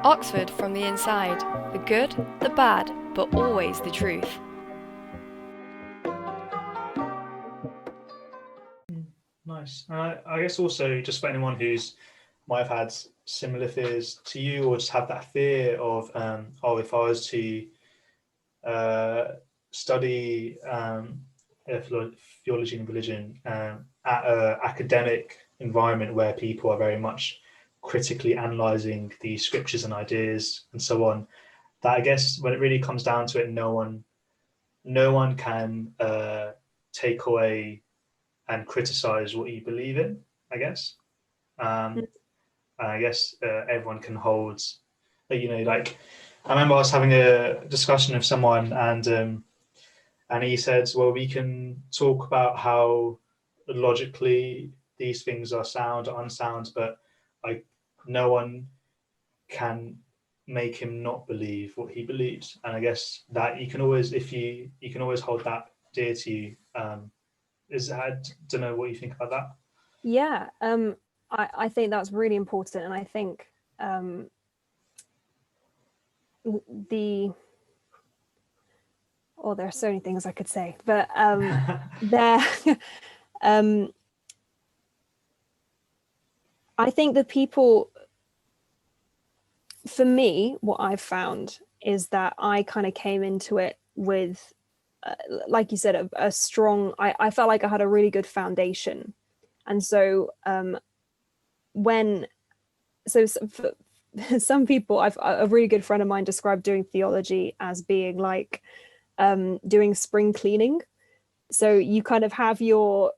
Oxford from the inside. The good, the bad, but always the truth. Nice. I guess also just for anyone who's might have had similar fears to you, or just have that fear of, if I was to uh, study theology and religion at an academic environment where people are very much critically analysing the scriptures and ideas and so on, that I guess when it really comes down to it, no one can take away and criticize what you believe in, I guess. Um, and I guess everyone can hold, like I remember I was having a discussion with someone, and he said, well, we can talk about how logically these things are sound or unsound, but like no one can make him not believe what he believes. And I guess that you can always, if you can always hold that dear to you. I don't know what you think about that. Yeah, I think that's really important, and I think the there are so many things I could say, but there I think that people, for me, what I've found is that I kind of came into it with like you said, a strong, I felt like I had a really good foundation. And so for some people, a really good friend of mine described doing theology as being like doing spring cleaning. So you kind of have your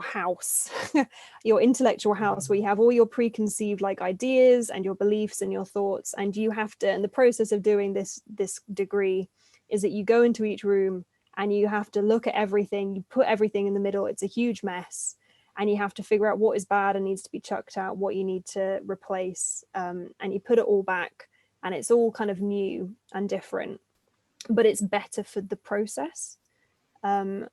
house, your intellectual house, where you have all your preconceived like ideas and your beliefs and your thoughts, and you have to, and the process of doing this degree is that you go into each room and you have to look at everything, you put everything in the middle, it's a huge mess, and you have to figure out what is bad and needs to be chucked out, what you need to replace, and you put it all back, and it's all kind of new and different, but it's better for the process. I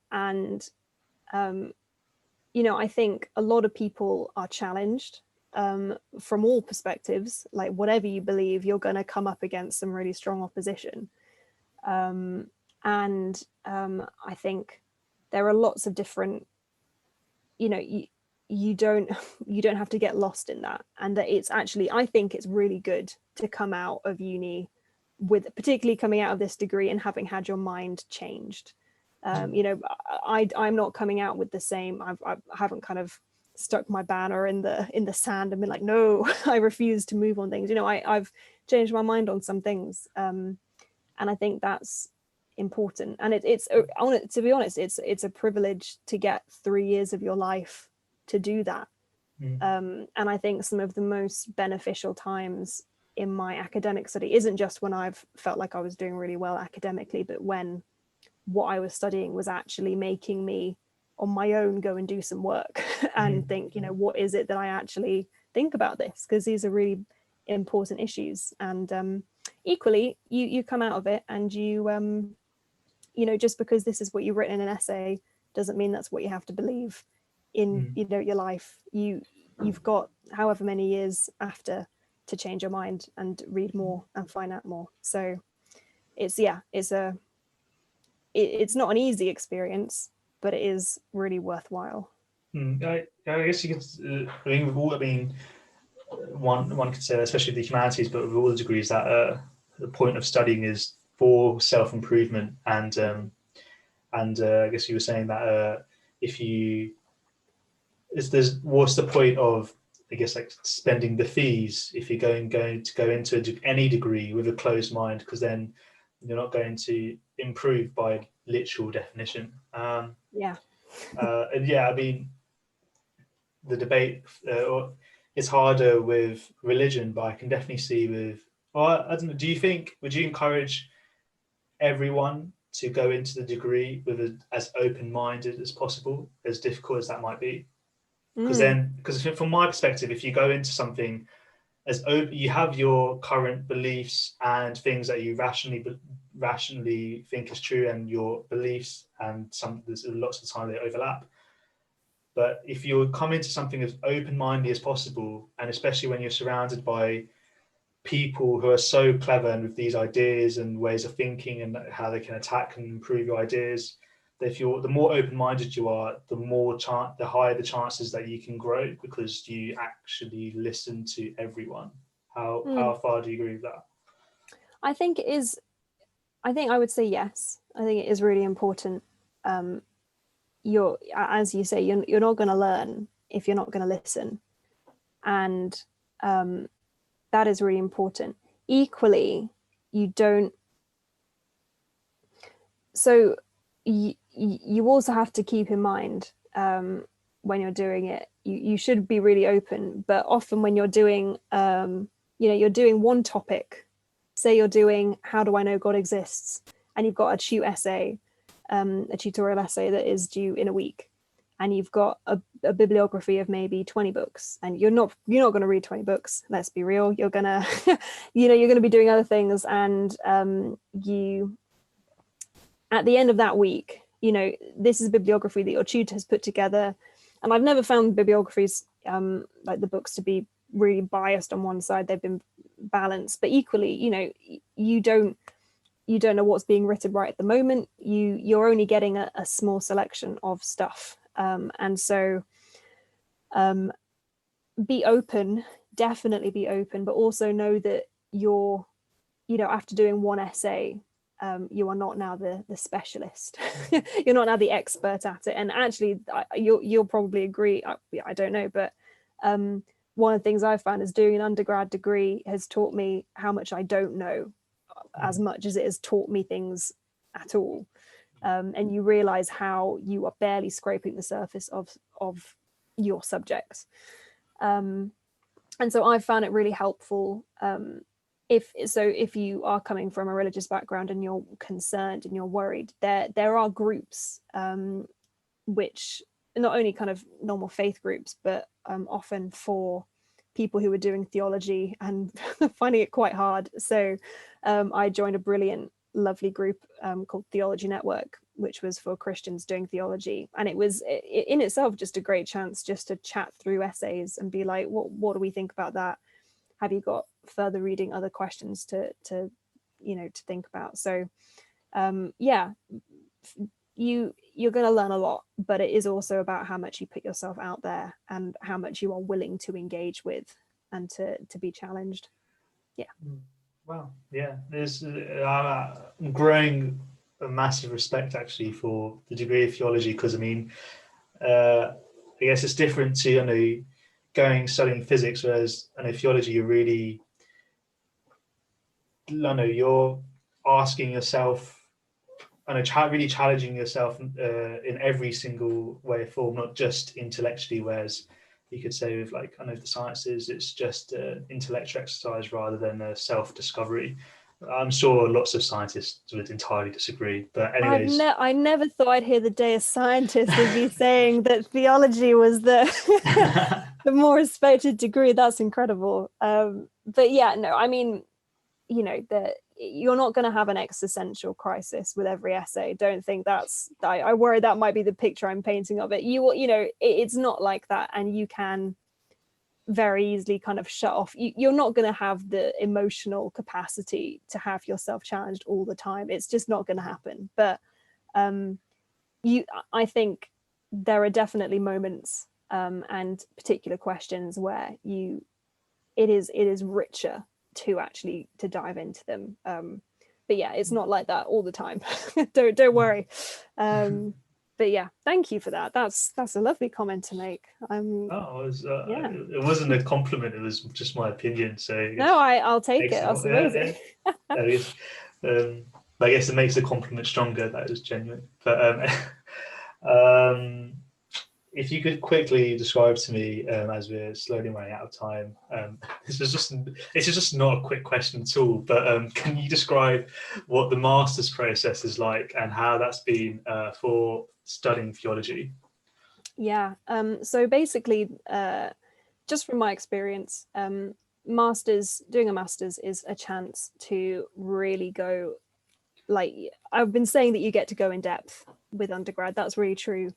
think a lot of people are challenged from all perspectives. Like whatever you believe, you're going to come up against some really strong opposition. I think there are lots of different, you don't have to get lost in that, and that it's actually, I think it's really good to come out of uni with, particularly coming out of this degree and having had your mind changed. I'm not coming out with the same. I haven't kind of stuck my banner in the sand and been like, no, I refuse to move on things. I've changed my mind on some things, and I think that's important. And to be honest, it's a privilege to get 3 years of your life to do that. And I think some of the most beneficial times in my academic study isn't just when I've felt like I was doing really well academically, but when what I was studying was actually making me on my own go and do some work and think, what is it that I actually think about this? Because these are really important issues. And equally, you come out of it and you just because this is what you've written in an essay doesn't mean that's what you have to believe in, your life. You've got however many years after to change your mind and read more and find out more. So it's not an easy experience, but it is really worthwhile. I guess you can. One could say, especially the humanities, but with all the degrees, that the point of studying is for self improvement, and I guess you were saying that what's the point of, I guess, like spending the fees if you're going to go into any degree with a closed mind, because then you're not going to improve by literal definition. I mean, the debate is harder with religion, but I can definitely see with. Well, I don't know. Would you encourage everyone to go into the degree with as open-minded as possible, as difficult as that might be? Because from my perspective, if you go into something you have your current beliefs and things that you rationally think is true, and your beliefs, and there's lots of the time they overlap. But if you come into something as open-minded as possible, and especially when you're surrounded by people who are so clever and with these ideas and ways of thinking and how they can attack and improve your ideas, that if you're, the more open-minded you are, the higher the chances that you can grow, because you actually listen to everyone. How far do you agree with that? I think it is. I think I would say yes. I think it is really important. You're, as you say, you're not going to learn if you're not going to listen, and that is really important. Equally, you don't. So you also have to keep in mind when you're doing it, you should be really open. But often when you're doing, you're doing one topic. Say you're doing how do I know God exists, and you've got a tutorial essay that is due in a week, and you've got a bibliography of maybe 20 books, and you're not going to read 20 books. Let's be real. You're gonna you're gonna be doing other things, and you, at the end of that week, this is a bibliography that your tutor has put together, and I've never found bibliographies like the books to be really biased on one side. They've been balanced, but equally, you don't know what's being written right at the moment. You're only getting a small selection of stuff, and so be open, definitely be open, but also know that you're, after doing one essay, you are not now the specialist. You're not now the expert at it. And actually, you'll probably agree. I don't know, but one of the things I've found is doing an undergrad degree has taught me how much I don't know, as much as it has taught me things at all. And you realize how you are barely scraping the surface of your subjects. And so I found it really helpful. If you are coming from a religious background and you're concerned and you're worried, there are groups which not only kind of normal faith groups, but often for people who are doing theology and finding it quite hard. So I joined a brilliant, lovely group called Theology Network, which was for Christians doing theology. And it was in itself just a great chance just to chat through essays and be like, what do we think about that? Have you got further reading, other questions to think about? So you're going to learn a lot, but it is also about how much you put yourself out there and how much you are willing to engage with and to be challenged. Yeah. Wow. Yeah, I'm growing a massive respect actually for the degree of theology, because I guess it's different to studying physics, whereas theology you're asking yourself, really challenging yourself in every single way or form, not just intellectually, whereas you could say with the sciences, it's just intellectual exercise rather than a self-discovery. I'm sure lots of scientists would entirely disagree, but anyways. I never thought I'd hear the day a scientist would be saying that theology was the the more respected degree. That's incredible. But yeah, no, that you're not going to have an existential crisis with every essay. Don't think I worry that might be the picture I'm painting of it. It's not like that, and you can very easily kind of shut off. You're not going to have the emotional capacity to have yourself challenged all the time. It's just not going to happen. But I think there are definitely moments and particular questions where it is richer to dive into them. But yeah, it's not like that all the time. don't worry. But yeah, thank you for that. That's a lovely comment to make. It wasn't a compliment, it was just my opinion. So no, I'll take it. That's amazing. I guess it makes the compliment stronger. That is genuine. But if you could quickly describe to me, as we're slowly running out of time, it's just not a quick question at all, but can you describe what the master's process is like and how that's been for studying theology? Yeah, so basically, just from my experience, doing a master's is a chance to really go, I've been saying that you get to go in depth with undergrad. That's really true.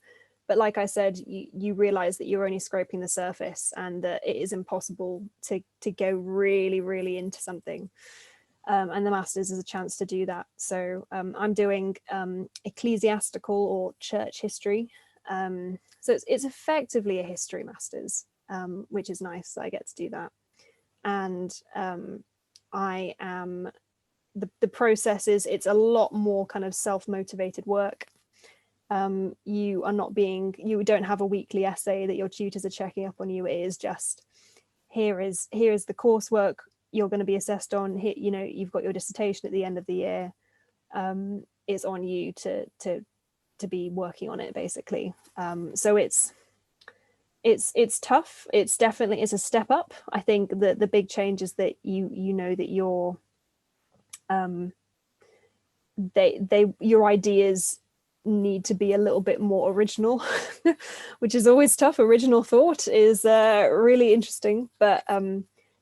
but like I said, you realize that you're only scraping the surface, and that it is impossible to go really, really into something. And the Masters is a chance to do that. So I'm doing ecclesiastical or church history. So it's effectively a history Masters, which is nice. I get to do that. And I am, the process is, it's a lot more kind of self-motivated work. You don't have a weekly essay that your tutors are checking up on you. It is just, here is the coursework you're going to be assessed on. Here, you've got your dissertation at the end of the year. It's on you to be working on it, basically. So it's tough. It's definitely a step up. I think the big change is that you know that your your ideas need to be a little bit more original, which is always tough. Original thought is really interesting, but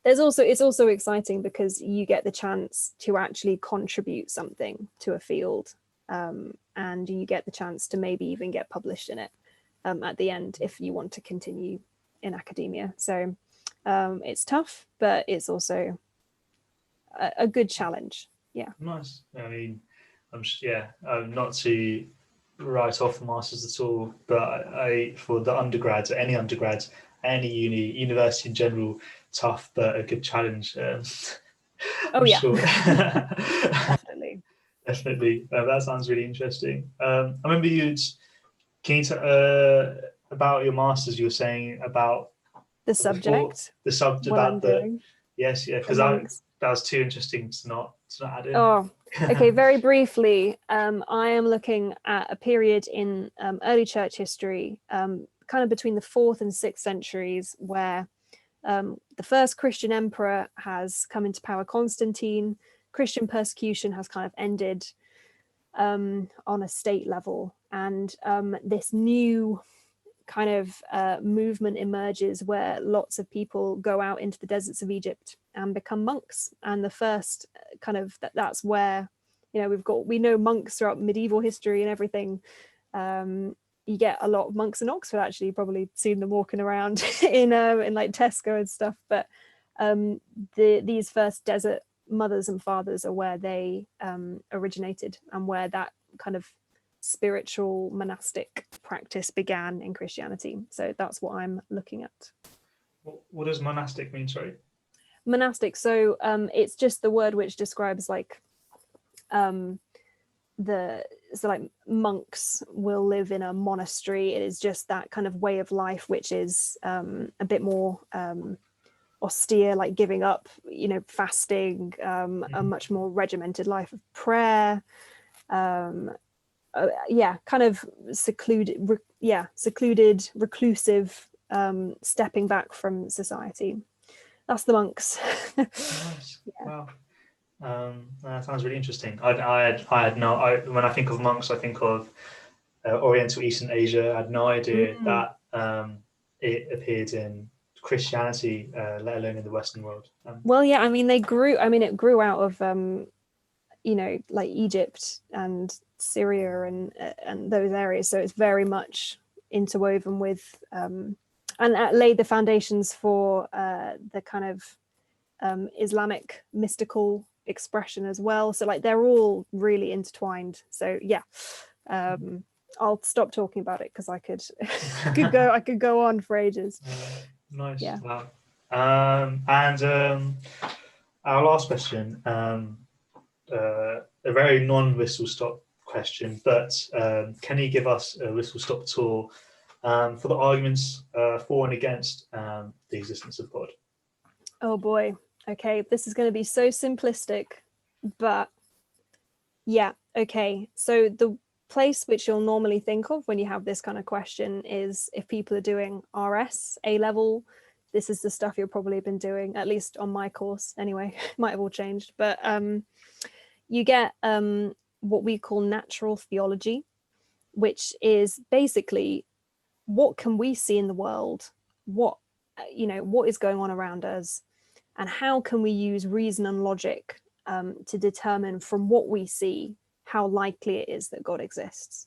it's also exciting because you get the chance to actually contribute something to a field, and you get the chance to maybe even get published in it at the end if you want to continue in academia. So it's tough, but it's also a good challenge. Yeah. Nice. I mean, not to write off the Masters at all, but I for the undergrads, any undergrads, any university in general, tough but a good challenge. I'm sure. Definitely. Definitely. That sounds really interesting. I remember about your Masters, you were saying about the subject. The subject what about I'm the doing. Yes, yeah, because that was too interesting to not add in. Oh, okay. Very briefly, I am looking at a period in early church history, kind of between the 4th and 6th centuries, where the first Christian emperor has come into power, Constantine. Christian persecution has kind of ended on a state level, and this new kind of movement emerges where lots of people go out into the deserts of Egypt and become monks. And the first kind of that's where, we know monks throughout medieval history and everything. You get a lot of monks in Oxford, actually. You've probably seen them walking around in like Tesco and stuff. But these first desert mothers and fathers are where they originated, and where that kind of spiritual monastic practice began in Christianity. So that's what I'm looking at. What does monastic mean? Sorry. Monastic. So it's just the word which describes like monks will live in a monastery. It is just that kind of way of life which is a bit more austere, like giving up, fasting, a much more regimented life of prayer. Kind of secluded, reclusive, stepping back from society. That's the monks. Nice. Yeah. Wow. That sounds really interesting. When I think of monks, I think of Oriental Eastern Asia. I had no idea that it appeared in Christianity, let alone in the Western world. It grew out of like Egypt and Syria and those areas. So it's very much interwoven with and laid the foundations for the kind of Islamic mystical expression as well. So like they're all really intertwined. So yeah, I'll stop talking about it because I could go on for ages. Nice. Yeah. Wow. And our last question, a very non-whistle stop question, but can you give us a whistle stop tour for the arguments for and against the existence of God? Oh boy. Okay, this is going to be so simplistic, but yeah. Okay, so the place which you'll normally think of when you have this kind of question is if people are doing RS, A-level. This is the stuff you've probably been doing, at least on my course anyway. Might have all changed, but you get what we call natural theology, which is basically what can we see in the world, what is going on around us, and how can we use reason and logic to determine from what we see how likely it is that God exists.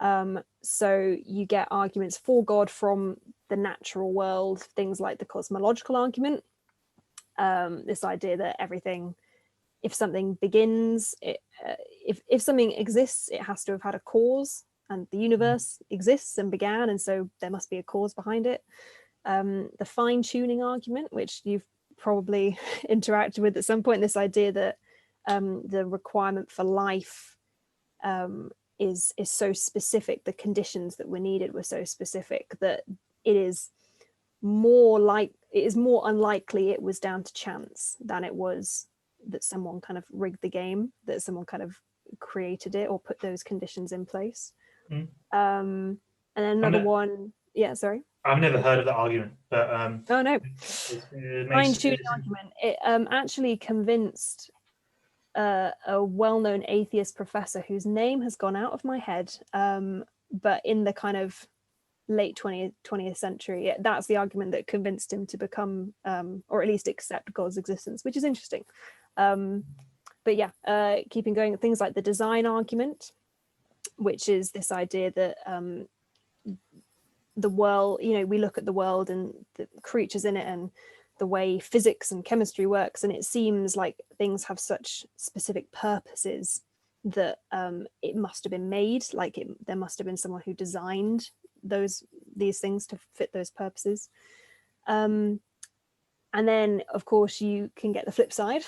So you get arguments for God from the natural world, things like the cosmological argument, this idea that everything, if something begins, if something exists, it has to have had a cause, and the universe exists and began, and so there must be a cause behind it. The fine-tuning argument, which you've probably interacted with at some point, this idea that the requirement for life is so specific, the conditions that were needed were so specific that it is more unlikely it was down to chance than it was that someone kind of rigged the game, that someone kind of created it or put those conditions in place. And then another one, sorry, I've never heard of that argument, but oh no, fine-tuning it argument. It actually convinced a well-known atheist professor whose name has gone out of my head, but in the kind of late 20th century, that's the argument that convinced him to become or at least accept God's existence, which is interesting. But yeah, keeping going, things like the design argument, which is this idea that the world, we look at the world and the creatures in it and the way physics and chemistry works, and it seems like things have such specific purposes that it must have been made, like there must have been someone who designed these things to fit those purposes. And then of course you can get the flip side.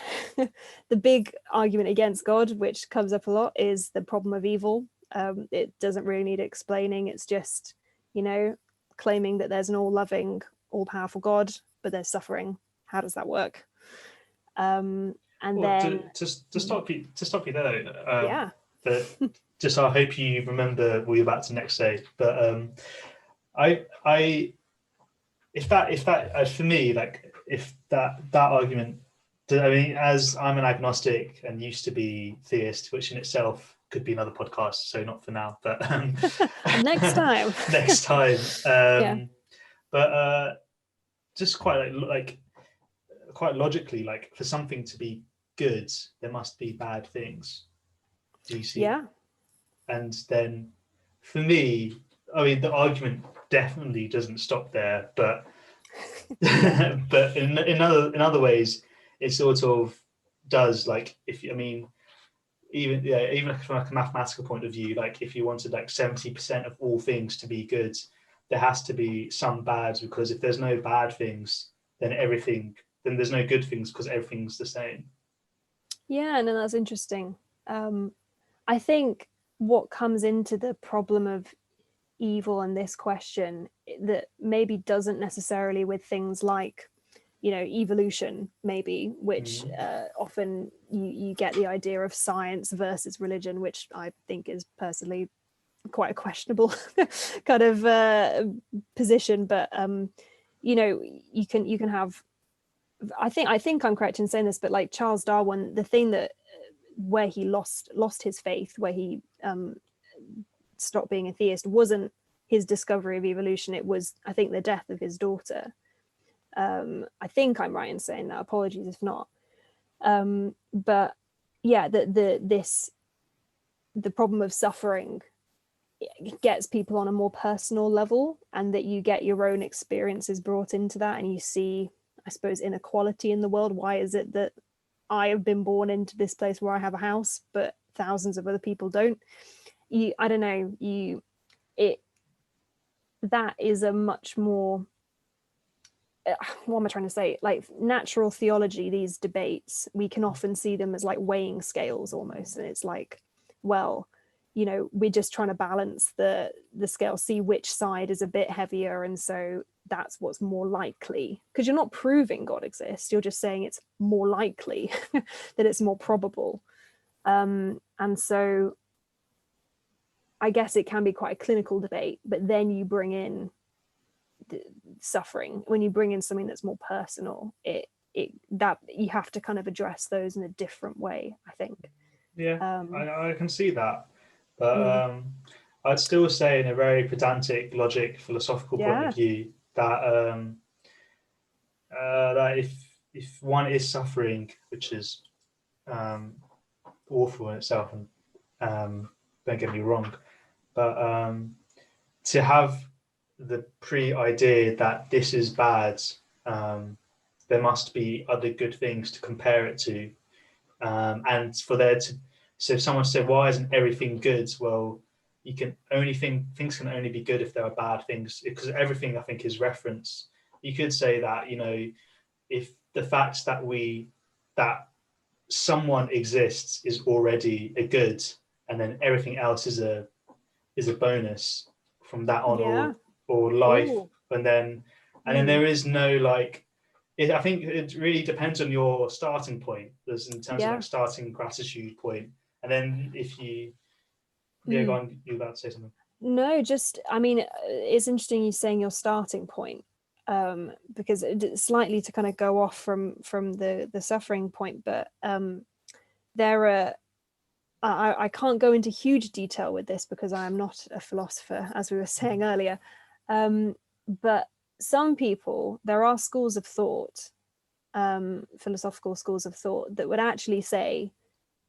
The big argument against God, which comes up a lot, is the problem of evil. It doesn't really need explaining. It's just, claiming that there's an all-loving, all-powerful God, but there's suffering. How does that work? And then to stop you there, yeah. Just I hope you remember what you're about to next say. But I if that for me, like if that argument, I mean, as I'm an agnostic and used to be theist, which in itself could be another podcast, so not for now, but next time. Next time. Yeah. But just quite logically, like for something to be good, there must be bad things. Do you see? Yeah. And then for me, I mean, the argument definitely doesn't stop there, but but in other ways, it sort of does. Like even from like a mathematical point of view, like if you wanted like 70% of all things to be good, there has to be some bad, because if there's no bad things, then there's no good things, because everything's the same. Yeah, no, that's interesting. I think what comes into the problem of evil in this question that maybe doesn't necessarily with things like evolution, maybe, which often you get the idea of science versus religion, which I think is personally quite a questionable kind of position, but you can have, I think I'm correct in saying this, but like Charles Darwin, the thing that where he lost his faith, where he stopped being a theist, wasn't his discovery of evolution. It was, I think, the death of his daughter. I think I'm right in saying that. Apologies if not. But yeah, the problem of suffering gets people on a more personal level, and that you get your own experiences brought into that, and you see, I suppose, inequality in the world. Why is it that I have been born into this place where I have a house, but thousands of other people don't? I don't know. That is a much more, what am I trying to say? Like natural theology, these debates, we can often see them as like weighing scales almost, and it's like, well, we're just trying to balance the scale, see which side is a bit heavier, and so that's what's more likely, because you're not proving God exists, you're just saying it's more likely that it's more probable. And so I guess it can be quite a clinical debate, but then you bring in the suffering, when you bring in something that's more personal, that you have to kind of address those in a different way, I think. I can see that, but I'd still say, in a very pedantic, logic, philosophical point of view, that that if one is suffering, which is awful in itself, and don't get me wrong, But to have the pre-idea that this is bad, there must be other good things to compare it to. And for there to, so if someone said, why isn't everything good? Well, you can only think things can only be good if there are bad things, because everything I think is reference. You could say that, you know, if the fact that that someone exists is already a good, and then everything else is a bonus from that on, Yeah. or life, Ooh. and then there is no like. I think it really depends on your starting point. There's in terms of like starting gratitude point, and then if you go on, you're about to say something. No, just I mean, it's interesting you saying your starting point, because slightly to kind of go off from the suffering point, but there are. I can't go into huge detail with this because I am not a philosopher, as we were saying earlier. But some people, there are schools of thought, philosophical schools of thought, that would actually say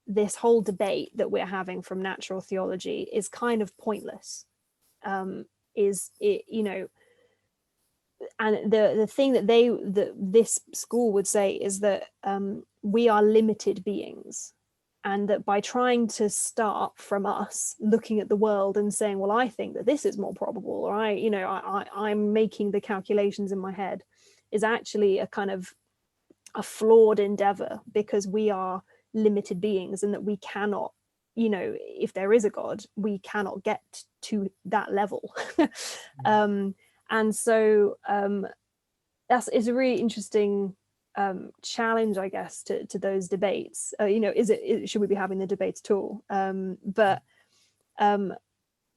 this whole debate that we're having from natural theology is kind of pointless. Is it, you know, and the thing that this school would say is that we are limited beings, and that by trying to start from us looking at the world and saying, well, I think that this is more probable, or I'm making the calculations in my head, is actually a kind of a flawed endeavor, because we are limited beings, and that we cannot, you know, if there is a God, we cannot get to that level. And so it's a really interesting challenge, I guess, to those debates. You know, should we be having the debate at all? But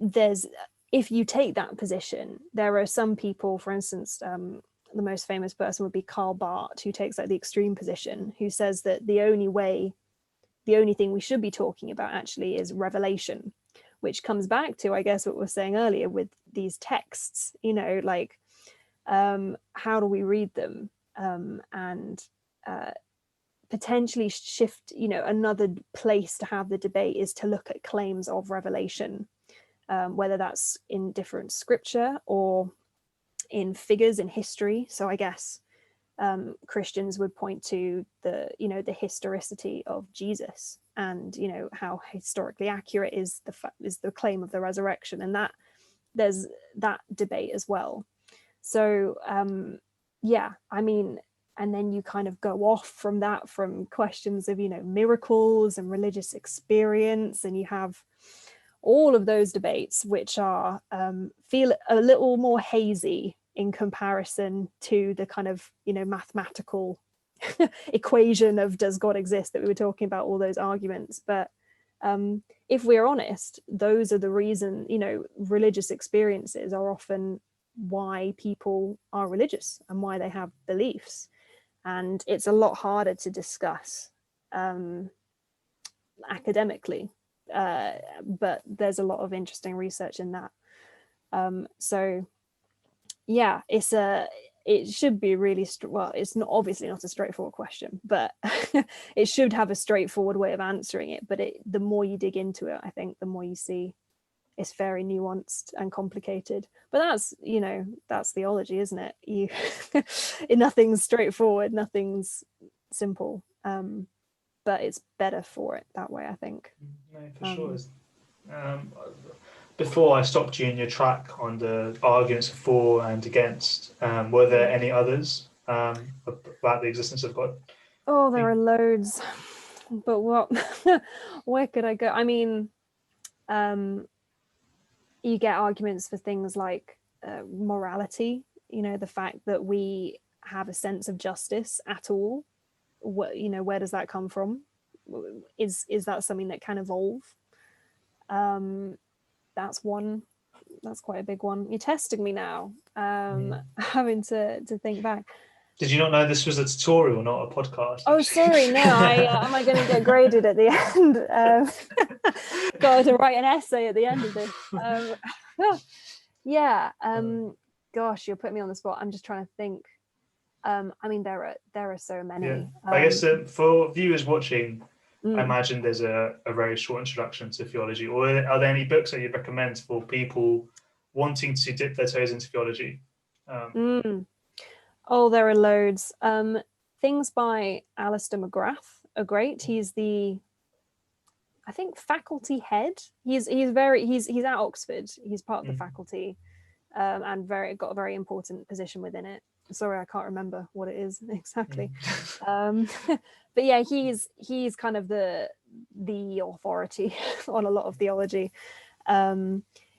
there's, if you take that position, there are some people, for instance, the most famous person would be Karl Barth, who takes like the extreme position, who says that the only thing we should be talking about actually is revelation, which comes back to, I guess, what we were saying earlier with these texts, you know, like how do we read them, and potentially shift, you know, another place to have the debate is to look at claims of revelation, whether that's in different scripture or in figures in history. So I guess Christians would point to the historicity of Jesus, and, you know, how historically accurate is the claim of the resurrection, and that there's that debate as well. So yeah, I mean, and then you kind of go off from that, from questions of, you know, miracles and religious experience, and you have all of those debates, which are feel a little more hazy in comparison to the kind of, you know, mathematical equation of does God exist that we were talking about, all those arguments. But if we're honest, those are the reason, you know, religious experiences are often why people are religious and why they have beliefs. And it's a lot harder to discuss academically, but there's a lot of interesting research in that. So yeah, it should be really well, it's not obviously not a straightforward question, but it should have a straightforward way of answering it. But the more you dig into it, I think the more you see it's very nuanced and complicated. But that's, you know, that's theology, isn't it? Nothing's straightforward, nothing's simple, but it's better for it that way, I think. No, for sure. Before I stopped you in your track on the arguments for and against, were there any others about the existence of God? Oh, there are loads, but where could I go? I mean, you get arguments for things like morality, you know, the fact that we have a sense of justice at all. What, you know, where does that come from? Is that something that can evolve? That's one. That's quite a big one. You're testing me now. Having to think back. Did you not know this was a tutorial, not a podcast? Oh, sorry. No, am I going to get graded at the end? Got to write an essay at the end of this. Yeah. Gosh, you're putting me on the spot. I'm just trying to think. I mean, there are so many. Yeah. I guess for viewers watching, I imagine there's a very short introduction to theology. Or are there any books that you'd recommend for people wanting to dip their toes into theology? Oh, there are loads. Things by Alistair McGrath are great. He's the, I think, faculty head. He's at Oxford. He's part of the faculty, and got a very important position within it. Sorry, I can't remember what it is exactly. But yeah, he's kind of the authority on a lot of theology.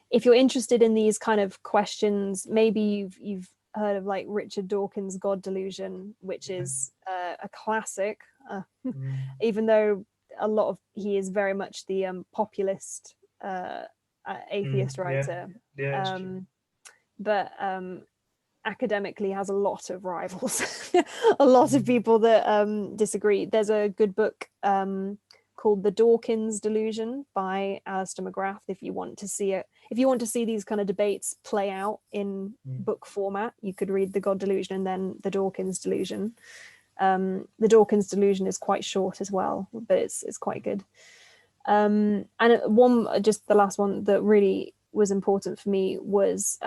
If you're interested in these kind of questions, maybe you've heard of like Richard Dawkins' God Delusion, which is a classic, even though he is very much the populist atheist writer. But academically has a lot of rivals, a lot of people that disagree. There's a good book called The Dawkins Delusion by Alistair McGrath. If you want to see these kind of debates play out in book format, you could read The God Delusion and then The Dawkins Delusion. The Dawkins Delusion is quite short as well, but it's quite good. And the last one that really was important for me was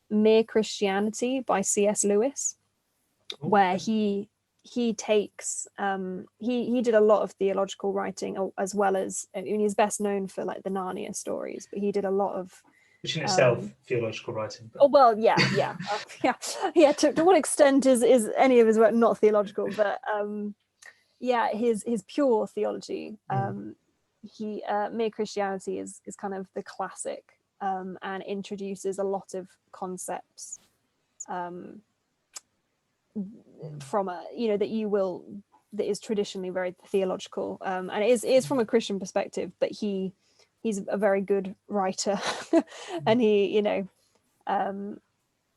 Mere Christianity by C.S. Lewis, where he takes he did a lot of theological writing, as well as, I mean, he's best known for like the Narnia stories, but he did a lot of, which in itself theological writing. But... Oh well, yeah. To what extent is any of his work not theological? But his pure theology. Mere Christianity is kind of the classic, and introduces a lot of concepts from that is traditionally very theological, and it is from a Christian perspective, but he's a very good writer. And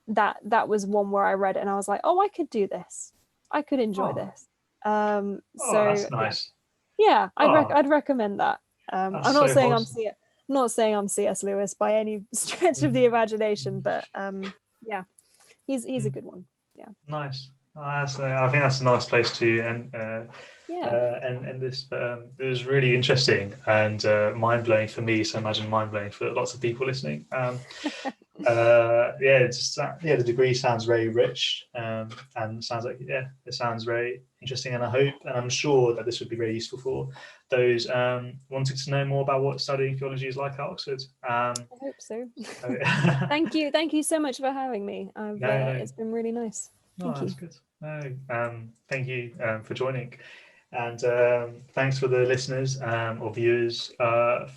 that was one where I read it and I was like, oh, I could do this, I could enjoy this. So that's nice. I'd recommend that. I'm not saying awesome. I'm not saying I'm C.S. Lewis by any stretch of the imagination, but he's a good one. Yeah. Nice. I think that's a nice place to end this. But it was really interesting and mind-blowing for me, so I imagine mind-blowing for lots of people listening. The degree sounds very rich, and sounds like it sounds very interesting, and I'm sure that this would be very useful for those wanting to know more about what studying theology is like at Oxford. I hope so. Thank you so much for having me. It's been really nice. Thank you. Good. Thank you for joining, and thanks for the listeners or viewers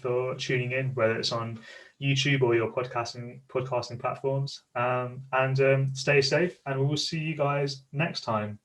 for tuning in, whether it's on YouTube or your podcasting platforms. And stay safe, and we will see you guys next time.